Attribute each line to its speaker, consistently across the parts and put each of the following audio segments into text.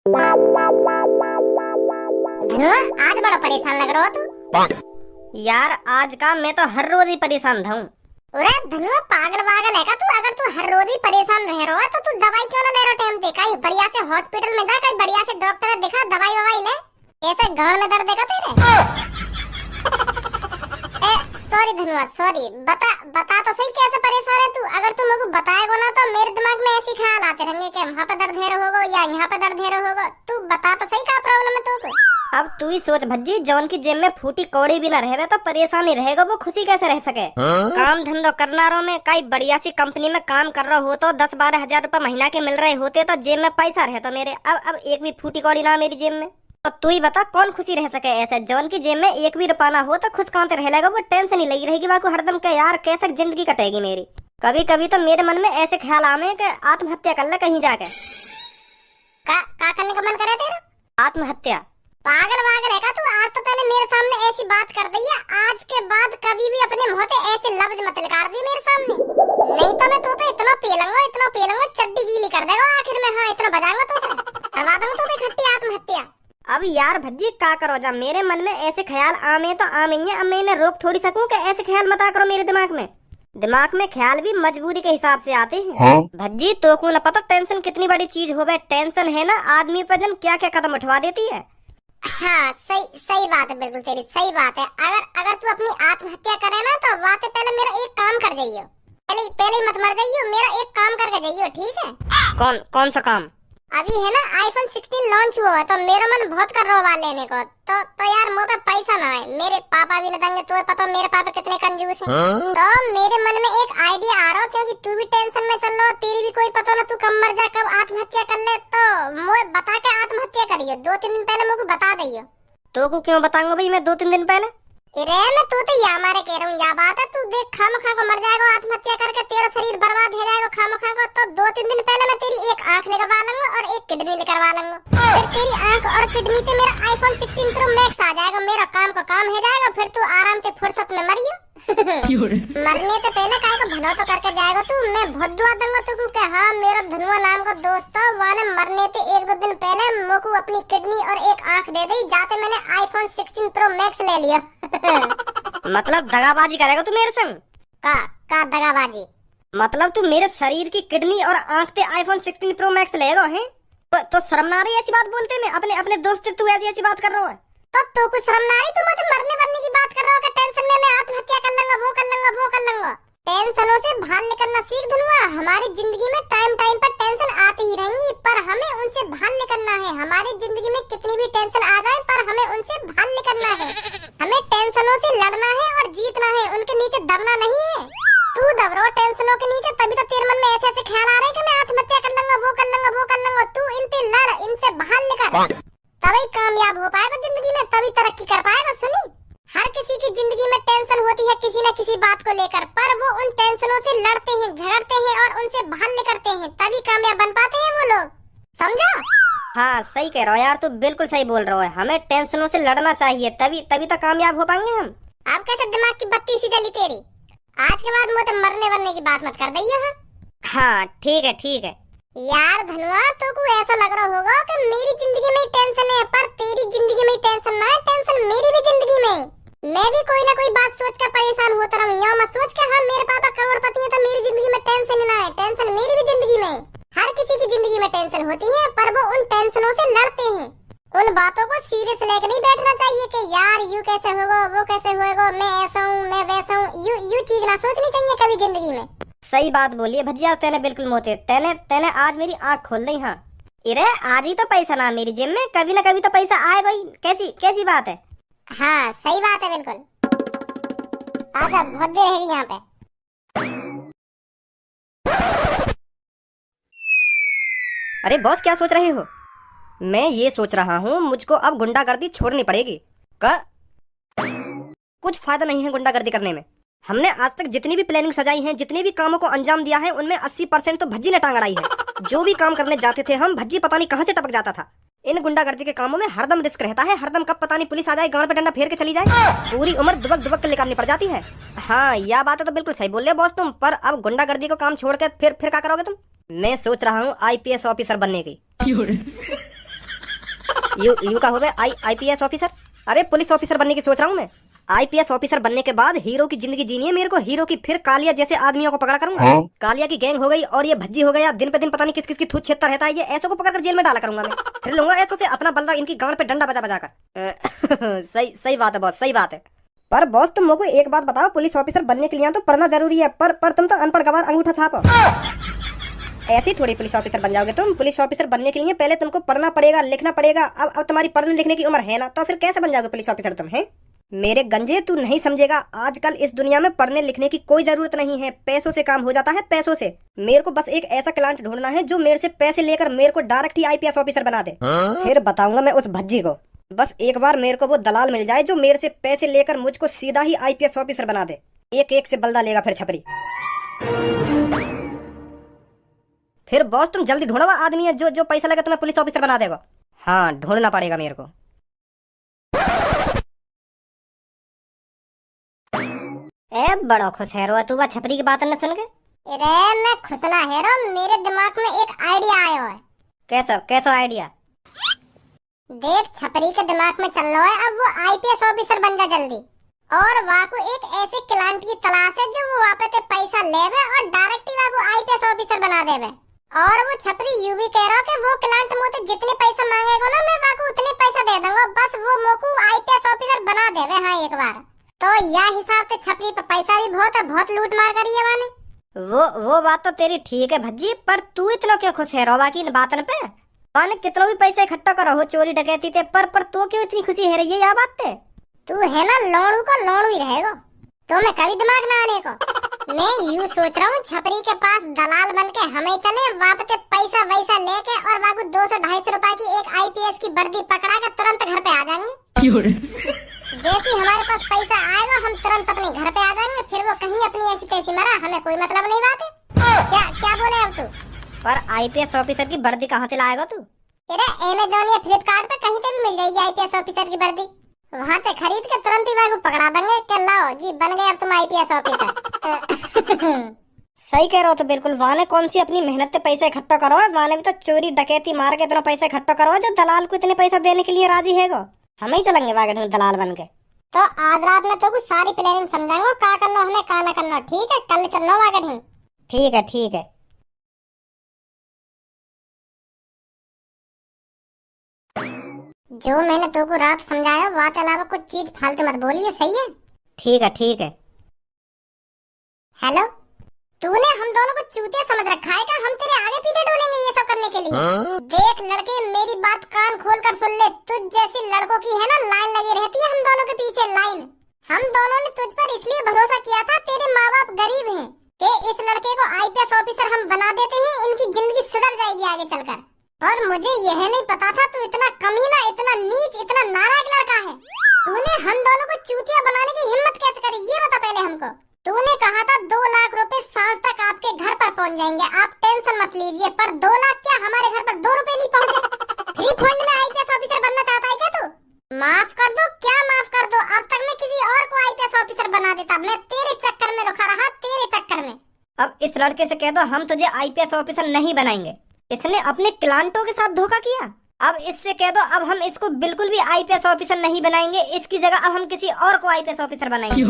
Speaker 1: धनुआ आज बड़ा परेशान लग रहा हो तू।
Speaker 2: यार आज का मैं तो हर रोज ही परेशान रहूं।
Speaker 1: अरे धनुआ पागल वागल है का तू? अगर तू हर रोज ही परेशान रह रहा है तो तू दवाई क्यों ना ले रहा टाइम पे? कहीं बढ़िया से हॉस्पिटल में जा, कहीं बढ़िया से डॉक्टर दिखा, दवाई ववाई ले। ऐसे गांव में दर्द है का तेरे? सॉरी धनुआ सॉरी, बता तो सही कैसे परेशान है तू? अगर तू मुझे बताएगा ना तो मेरे दिमाग में ऐसे ख्याल आते रहेंगे कि वहाँ पे दर्द है होगा या यहाँ पे दर्द है होगा। तू बता तो सही क्या प्रॉब्लम है तुमको?
Speaker 2: अब तू ही सोच भज्जी, जौन की जेब में फूटी कौड़ी भी ना रहे तो परेशानी रहेगा, वो खुशी कैसे रह सके? काम धंधो करना रहो में कई बढ़िया सी कंपनी में काम कर रहा हो तो 10-12 हजार रुपए महीना के मिल रहे होते तो जेब में पैसा रहे तो मेरे। अब एक भी फूटी कौड़ी ना मेरी जेब में, तो तू ही बता कौन खुशी रह सके ऐसे? जौन की जेब में एक भी रुपया ना हो तो खुश कहाँ रह लेगा? वो टेंशन ही लगी रहेगी वाको हरदम के यार कैसे जिंदगी कटेगी मेरी। कभी कभी तो मेरे मन में ऐसे ख्याल आवे कि आत्महत्या कर ले कहीं जाके।
Speaker 1: का करने का मन करे तेरा?
Speaker 2: आत्महत्या?
Speaker 1: पागल वागल है का तू? आज तो पहले मेरे सामने ऐसी बात कर दी है, आज के बाद कभी भी अपने मुंह से ऐसे लफ्ज मत निकाल दी मेरे सामने, नहीं तो मैं तू पे इतना पेलूंगा चड्डी गीली कर देगा आखिर में। हाँ इतना बजाऊंगा तो करवा दूंगा तू पे खट्टी आत्महत्या।
Speaker 2: अब यार भज्जी क्या करो, जब मेरे मन में ऐसे ख्याल आमे तो आमे ही है। अब मैं इन्हें रोक थोड़ी सकूं कि ऐसे ख्याल मत करो मेरे दिमाग में ख्याल भी मजबूरी के हिसाब से आते हैं। हाँ? भज्जी तो को न पता टेंशन कितनी बड़ी चीज हो। टेंशन है ना आदमी पर जन क्या क्या कदम उठवा देती है।
Speaker 1: हाँ सही बात है, बिल्कुल तेरी सही बात है। अगर तू अपनी आत्महत्या करे ना तो वाते पहले मेरा एक काम कर जाइयो, पहले मत मर जाइयो, मेरा एक काम करके जाइयो, ठीक है?
Speaker 2: कौन सा काम?
Speaker 1: अभी है ना आईफोन 16 लॉन्च हुआ है तो मेरा मन बहुत कर रहा है लेने को। तो यार मुझे पे पैसा ना है, मेरे पापा भी न देंगे। तो पता मेरे पापा कितने कंजूस हैं। तो मेरे मन में एक आइडिया आ रहा है, क्योंकि तू भी टेंशन में चल रहा, तेरी भी कोई पता ना, तू कब मर जा कब आत्महत्या कर ले। तो मुझे बता के आत्महत्या करियो, 2-3 दिन पहले मुझे बता दियो।
Speaker 2: तो को क्यों बताऊंगा भाई मैं 2-3 दिन पहले?
Speaker 1: अरे मैं तू तो या मारे कह रहा हूँ, या बात है। तू देख खामखा को मर जाएगा आत्महत्या करके, तेरा शरीर बर्बाद हो जाएगा खामखा को। तो 2-3 दिन पहले मैं तेरी एक आंख लगवा लूंगा और एक किडनी निकलवा लूंगा। फिर तेरी आंख और किडनी से मेरा आईफोन 16 प्रो मैक्स आ जाएगा, मेरा काम का काम हो जाएगा। फिर तू आराम से फुर्सत में मरियो। मरने से पहले काय को भनो तो करके जाएगा तू। मैं बहुत दुआ दूंगा तुझको कि हाँ मेरा धनुआ नाम का दोस्त तो वाने मरने से 1-2 दिन पहले मोको अपनी किडनी और एक आंख दे दी, जाते मैंने आईफोन 16 प्रो मैक्स ले लिया।
Speaker 2: मतलब दगाबाजी करेगा तू मेरे संग?
Speaker 1: का दगाबाजी?
Speaker 2: मतलब तू मेरे शरीर की किडनी और आंख से आईफोन 16 प्रो मैक्स लेगा है? तो शर्म ना रही ऐसी बात बोलते में? अपने दोस्त से तू ऐसी बात कर रहा है
Speaker 1: तो कुछ शर्म ना रही? तू मुझे मरने की बात कर रहा हो कि टेंशन में मैं आत्महत्या कर लूंगा, वो कर लूंगा। टेंशनों से बाहर निकलना सीख धनुआ। हमारी जिंदगी में टाइम पर टेंशन आती ही रहेंगी, पर हमें उनसे बाहर निकलना है। हमारी जिंदगी में कितनी भी टेंशन आ जाए पर हमें उनसे बाहर निकलना है। हमें टेंशनों से लड़ना है और जीतना है, उनके नीचे दबना नहीं है। तू दब रहा टेंशनों के नीचे, तभी तो तेरे मन में ऐसे ख्याल आ रहे कि मैं आत्महत्या कर लूंगा, वो कर लूंगा। तू इनसे लड़, इनसे बाहर निकल, तभी कामयाब हो पाएगा जिंदगी में, तभी तरक्की कर पाएगा। सुनी, हर किसी की जिंदगी में टेंशन होती है किसी न किसी बात को लेकर, पर वो उन टेंशनों से लड़ते हैं, झगड़ते हैं और उनसे बाहर निकलते हैं, तभी कामयाब बन पाते हैं वो लोग। समझा?
Speaker 2: हाँ सही कह रहा हो यार, तू बिल्कुल सही बोल रहा है। हमें टेंशनों से लड़ना चाहिए, तभी तो कामयाब हो पाएंगे हम।
Speaker 1: आप कैसे दिमाग की बत्ती सी जली तेरी? आज के बाद मुझे मरने की बात मत कर दी।
Speaker 2: हाँ ठीक है।
Speaker 1: यार धनुआ तो को ऐसा लग रहा होगा कि मेरी जिंदगी में टेंशन है, पर तेरी जिंदगी में टेंशन ना है, टेंशन मेरी भी जिंदगी में। मैं भी कोई ना कोई बात सोच कर परेशान होता रहूं। यहाँ मत सोच के हाँ मेरे पापा करोड़पति है तो मेरी जिंदगी में टेंशन ना है, टेंशन मेरी भी जिंदगी में। हर किसी की जिंदगी में टेंशन होती है, पर वो उन टेंशनों से लड़ते हैं। उन बातों को सीरियस लेकर नहीं बैठना चाहिए कि यार यू कैसे होगा, वो कैसे होगा, मैं ऐसा हूँ, मैं वैसा हूँ। यू चीज ना सोचनी चाहिए कभी जिंदगी में।
Speaker 2: सही बात बोली है भजिया, तेने बिल्कुल मोते। तेने आज मेरी आँख खोल दी। हाँ इरे आज ही तो पैसा ना मेरी जेब में, कभी ना कभी तो पैसा आए भाई। कैसी बात है?
Speaker 1: हाँ सही बात है बिल्कुल। आजा, बहुत देर रहेगी यहाँ पे।
Speaker 2: अरे बॉस क्या सोच रहे हो? मैं ये सोच रहा हूँ मुझको अब गुंडागर्दी छोड़नी पड़ेगी। कुछ फायदा नहीं है गुंडागर्दी करने में। हमने आज तक जितनी भी प्लानिंग सजाई है, जितने भी कामों को अंजाम दिया है, उनमें 80% तो भज्जी ने टांग अड़ाई है। जो भी काम करने जाते थे हम, भज्जी पता नहीं कहाँ से टपक जाता था। इन गुंडागर्दी के कामों में हरदम रिस्क रहता है, हरदम कब पता नहीं पुलिस आ जाए, गांव पे डंडा फेर के चली जाए, पूरी उम्र दुबक दुबक कर निकालनी पड़ जाती है। हाँ यह बात है तो बिल्कुल सही बोल रहे बॉस तुम। पर अब गुंडागर्दी को काम छोड़ के फिर क्या करोगे तुम? मैं सोच रहा हूँ IPS ऑफिसर बनने की। यू का हो गए IPS ऑफिसर। अरे पुलिस ऑफिसर बनने की सोच रहा हूँ मैं। IPS ऑफिसर बनने के बाद हीरो की जिंदगी जीनी है मेरे को, हीरो की। फिर कालिया जैसे आदमियों को पकड़ा करूंगा। कालिया की गैंग हो गई और ये भज्जी हो गया, दिन पे दिन पता नहीं किस किस की थूत छेदता रहता है, ये ऐसो को पकड़कर जेल में डाला करूंगा मैं। फिर लूंगा ऐसो से अपना बल्ला इनकी गांड पे डंडा बजा बजा कर। सही बात है बॉस, सही बात है। पर बॉस तुम मुझको एक बात बताओ, पुलिस ऑफिसर बनने के लिए तो पढ़ना जरूरी है, पर तुम तो अनपढ़ गवार अंगूठा छाप। ऐसे ही थोड़ी पुलिस ऑफिसर बन जाओगे तुम। पुलिस ऑफिसर बनने के लिए पहले तुमको पढ़ना पड़ेगा, लिखना पड़ेगा। अब तुम्हारी पढ़ने लिखने की उम्र है ना, तो फिर कैसे बन जाओगे पुलिस ऑफिसर तुम? है मेरे गंजे, तू नहीं समझेगा। आजकल इस दुनिया में पढ़ने लिखने की कोई जरूरत नहीं है, पैसों से काम हो जाता है, पैसों से। मेरे को बस एक ऐसा क्लाइंट ढूंढना है जो मेरे से पैसे लेकर मेरे को डायरेक्ट ही IPS ऑफिसर बना दे। फिर बताऊंगा मैं उस भज्जी को। बस एक बार मेरे को वो दलाल मिल जाए जो मेरे से पैसे लेकर मुझको सीधा ही IPS ऑफिसर बना दे। एक एक से बल्दा लेगा फिर छपरी। फिर बॉस तुम जल्दी ढूंढो आदमी है जो पैसा लगे तुम्हें पुलिस ऑफिसर बना देगा। हाँ ढूंढना पड़ेगा मेरे को। ए बड़ा खुश है रो तू बा छपरी की बात न सुन के।
Speaker 1: अरे मैं खुश ना है रो, मेरे दिमाग में एक आइडिया आया है।
Speaker 2: कैसा आइडिया?
Speaker 1: देख छपरी के दिमाग में चल रहा है, अब वो IPS ऑफिसर बन जा जल्दी। और वहाँ को एक ऐसे क्लाइंट की तलाश है जो वो वहाँ पे पैसा लेवे और डायरेक्ट ही वहाँ को IPS ऑफिसर बना देवे। और वो छपरी यू भी कह रहा कि वो क्लाइंट मुझे जितने पैसा मांगेगा ना मैं वहाँ को उतने पैसा दे दूंगा, बस वो मोको IPS ऑफिसर बना देवे। हाँ एक बार तो यह हिसाब से छपरी पे पैसा भी बहुत है, बहुत लूट मार करी है मैंने।
Speaker 2: वो बात तो तेरी ठीक है भज्जी, पर तू इतना क्यों खुश है रोबा की इन बातन पे? माने कितना भी पैसा इकट्ठा करो हो चोरी डकैती ते, पर तो क्यों इतनी खुशी है रही है या बात ते?
Speaker 1: तू है ना लोड़ू का लोड़ू ही रहेगा, तो मैं कभी दिमाग ना आने को। मैं यूँ सोच रहा हूँ छपरी के पास दलाल बन के हमें चले, वापस पैसा वैसा लेके और वागु 200-250 रुपए की एक IPS की वर्दी पकड़ा के तुरंत घर पे आ जाएंगे। जैसे हमारे पास पैसा आएगा हम तुरंत अपने घर पे आ जाएंगे, फिर वो कहीं अपनी ऐसी तैसी मरा, हमें कोई मतलब नहीं बात है। क्या बोले अब तू?
Speaker 2: पर IPS ऑफिसर की वर्दी कहाँ से लाएगा तू?
Speaker 1: अरे अमेज़न या फ्लिपकार्ट पे कहीं पे भी मिल जाएगी IPS ऑफिसर की वर्दी, वहाँ से खरीद के तुरंत ही वागु पकड़ा देंगे कि लाओ जी बन गए अब तुम IPS ऑफिसर।
Speaker 2: सही कह रहे हो तो बिल्कुल। वाने कौन सी अपनी मेहनत से पैसा इकट्ठा करो, वाने भी तो चोरी डकैती मार के इतना पैसा इकट्ठा करो जो दलाल को इतने पैसा देने के लिए राजी है गो। हम ही चलेंगे वागे दलाल बन के।
Speaker 1: तो आज रात में तो कुछ सारी प्लानिंग समझाऊंगा, क्या करना हमें क्या ना करना। ठीक है कल चलना वागे।
Speaker 2: ठीक है।
Speaker 1: जो मैंने तो को रात समझाया वहाँ के अलावा कुछ चीज फालतू मत बोलिए, सही है?
Speaker 2: ठीक है।
Speaker 1: हेलो, तूने हम दोनों को चूतिया समझ रखा है क्या? हम तेरे आगे पीछे डोलेंगे ये सब करने के लिए? देख लड़के मेरी बात कान खोल कर सुन ले, तुझ जैसी लड़कों की है ना लाइन लगी रहती है हम दोनों के पीछे लाइन। हम दोनों ने तुझ पर इसलिए भरोसा किया था, तेरे माँ बाप गरीब हैं, कि इस लड़के को IPS ऑफिसर हम बना देते हैं, इनकी जिंदगी सुधर जाएगी आगे चलकर। और मुझे यह नहीं पता था तू इतना कमीना, इतना नीच, इतना नालायक लड़का है। तूने हम दोनों को चूतिया बनाने की हिम्मत कैसे करी ये बता पहले हमको। तूने कहा था 2 लाख रुपए सांझ तक आपके घर पर पहुंच जाएंगे, आप टेंशन मत लीजिए। पर 2 लाख क्या, हमारे घर पर 2 रुपए नहीं पहुंचे। फ्री फंड में IPS ऑफिसर बनना चाहता है क्या तू? माफ कर दो, क्या माफ कर दो? अब तक मैं किसी और को IPS ऑफिसर बना देता, मैं तेरे चक्कर में रुका रहा, तेरे चक्कर में।
Speaker 2: अब इस लड़के से कह दो हम तुझे IPS ऑफिसर नहीं बनाएंगे, इसने अपने क्लाइंटों के साथ धोखा किया। अब इससे कह दो अब हम इसको बिल्कुल भी IPS ऑफिसर नहीं बनाएंगे, इसकी जगह अब हम किसी और को IPS ऑफिसर बनाएंगे।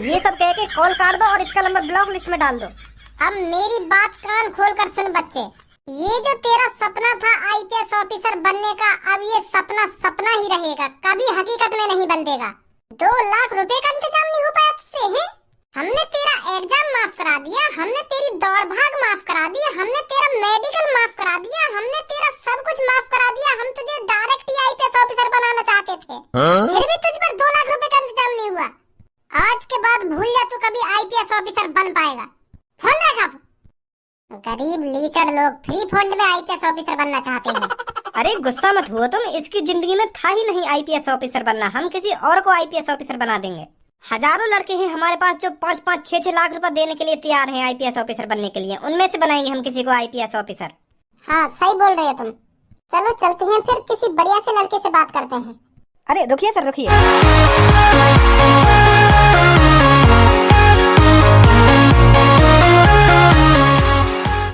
Speaker 2: ये सब कह के कॉल काट दो और इसका नंबर ब्लॉक लिस्ट में डाल दो।
Speaker 1: अब मेरी बात कान खोल कर सुन बच्चे, ये जो तेरा सपना था IPS ऑफिसर बनने का, अब ये सपना सपना ही रहेगा, कभी हकीकत में नहीं बदलेगा। 2 लाख रुपए का इंतजाम नहीं हो पाया तुझसे है? हमने तेरा एग्जाम माफ करा दिया, हमने तेरी दौड़ भाग माफ करा दी, हमने तेरा मेडिकल माफ करा दिया, हमने तेरा सब कुछ माफ करा दिया। हम तुझे डायरेक्ट ही IPS ऑफिसर बनाना चाहते थे, फिर भी तुझ पर 2 लाख रुपए का इंतजाम नहीं हुआ। आज के बाद भूल जा तू कभी IPS ऑफिसर बन पाएगा। फोन रख अब। गरीब लीचड़ लोग फ्री फंड में IPS ऑफिसर बनना चाहते हैं।
Speaker 2: अरे गुस्सा मत हुआ तुम, इसकी जिंदगी में था ही नहीं IPS ऑफिसर बनना, हम किसी और को IPS ऑफिसर बना देंगे। हजारों लड़के हैं हमारे पास जो 5-5, 6-6 लाख रुपए देने के लिए तैयार हैं IPS ऑफिसर बनने के लिए, उनमें से बनाएंगे हम किसी को IPS ऑफिसर।
Speaker 1: हाँ सही बोल रहे हो तुम। चलो चलते हैं फिर किसी बढ़िया से लड़के से बात करते हैं।
Speaker 2: अरे रुकिए सर रुकिए।